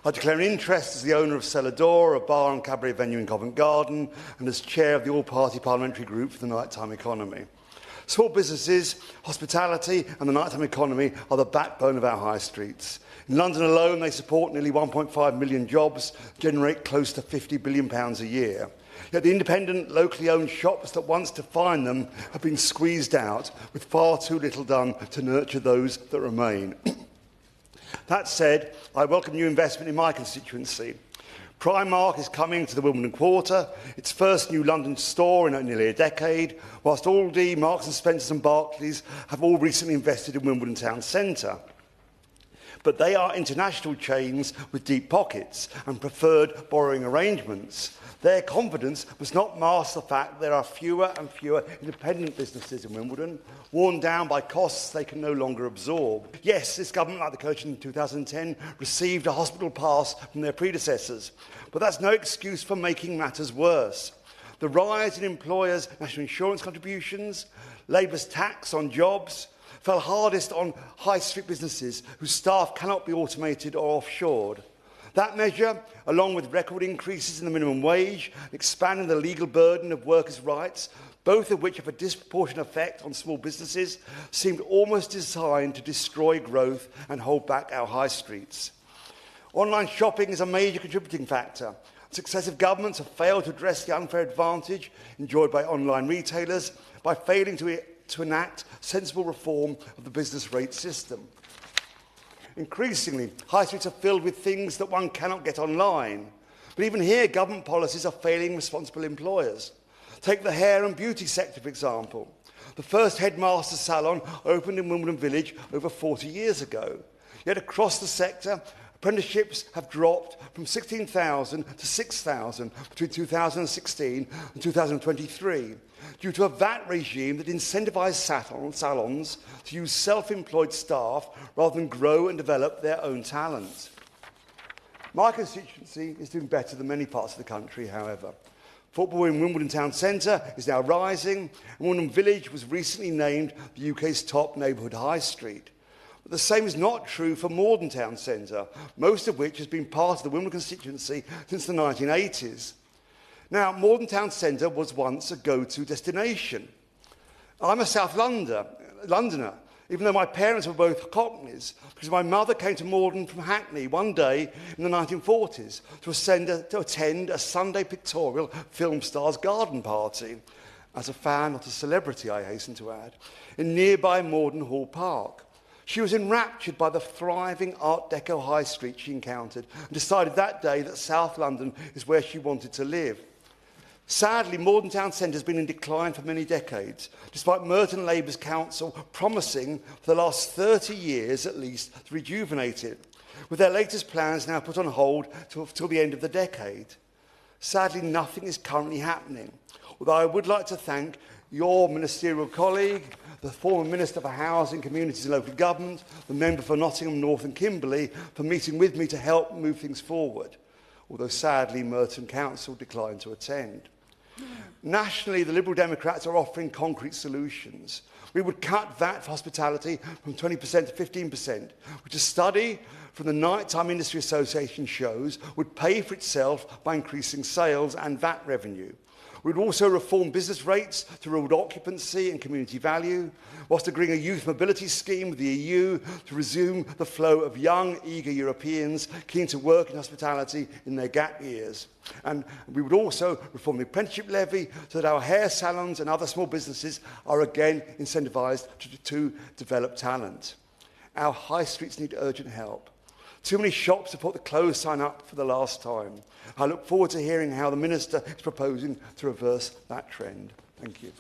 I declare an interest as the owner of Celador, a bar and cabaret venue in Covent Garden, and as chair of the all-party parliamentary group for the nighttime economy. Small businesses, hospitality and the nighttime economy are the backbone of our high streets. In London alone, they support nearly 1.5 million jobs, generate close to £50 billion a year. Yet the independent, locally owned shops that once defined them have been squeezed out, with far too little done to nurture those that remain. That said, I welcome new investment in my constituency. Primark is coming to the Wimbledon Quarter, its first new London store in nearly a decade, whilst Aldi, Marks and Spencer and Barclays have all recently invested in Wimbledon Town Centre. But they are international chains with deep pockets and preferred borrowing arrangements. Their confidence must not mask the fact that there are fewer and fewer independent businesses in Wimbledon, worn down by costs they can no longer absorb. Yes, this government, like the coalition in 2010, received a hospital pass from their predecessors, but that's no excuse for making matters worse. The rise in employers' national insurance contributions, Labour's tax on jobs, fell hardest on high street businesses whose staff cannot be automated or offshored. That measure, along with record increases in the minimum wage, expanding the legal burden of workers' rights, both of which have a disproportionate effect on small businesses, seemed almost designed to destroy growth and hold back our high streets. Online shopping is a major contributing factor. Successive governments have failed to address the unfair advantage enjoyed by online retailers by failing to enact sensible reform of the business rate system. Increasingly, high streets are filled with things that one cannot get online. But even here, government policies are failing responsible employers. Take the hair and beauty sector, for example. The first headmaster salon opened in Wimbledon Village over 40 years ago. Yet across the sector, apprenticeships have dropped from 16,000 to 6,000 between 2016 and 2023 due to a VAT regime that incentivised salons to use self-employed staff rather than grow and develop their own talent. My constituency is doing better than many parts of the country, however. Football in Wimbledon Town Centre is now rising, and Wimbledon Village was recently named the UK's top neighbourhood high street. But the same is not true for Morden Town Centre, most of which has been part of the Wimbledon constituency since the 1980s. Now, Morden Town Centre was once a go-to destination. I'm a South Londoner, even though my parents were both Cockneys, because my mother came to Morden from Hackney one day in the 1940s to attend a Sunday pictorial film star's garden party, as a fan, not a celebrity, I hasten to add, in nearby Morden Hall Park. She was enraptured by the thriving Art Deco high street she encountered and decided that day that South London is where she wanted to live. Sadly, Morden Town Centre has been in decline for many decades, despite Merton Labour's council promising for the last 30 years at least to rejuvenate it, with their latest plans now put on hold till the end of the decade. Sadly, nothing is currently happening, although I would like to thank your ministerial colleague, the former Minister for Housing, Communities and Local Government, the member for Nottingham North and Kimberley, for meeting with me to help move things forward, although sadly Merton Council declined to attend. Nationally, the Liberal Democrats are offering concrete solutions. We would cut VAT for hospitality from 20% to 15%, which a study from the Nighttime Industry Association shows would pay for itself by increasing sales and VAT revenue. We would also reform business rates to reward occupancy and community value, whilst agreeing a youth mobility scheme with the EU to resume the flow of young, eager Europeans keen to work in hospitality in their gap years. And we would also reform the apprenticeship levy so that our hair salons and other small businesses are again incentivised to develop talent. Our high streets need urgent help. Too many shops have put the close sign up for the last time. I look forward to hearing how the Minister is proposing to reverse that trend. Thank you.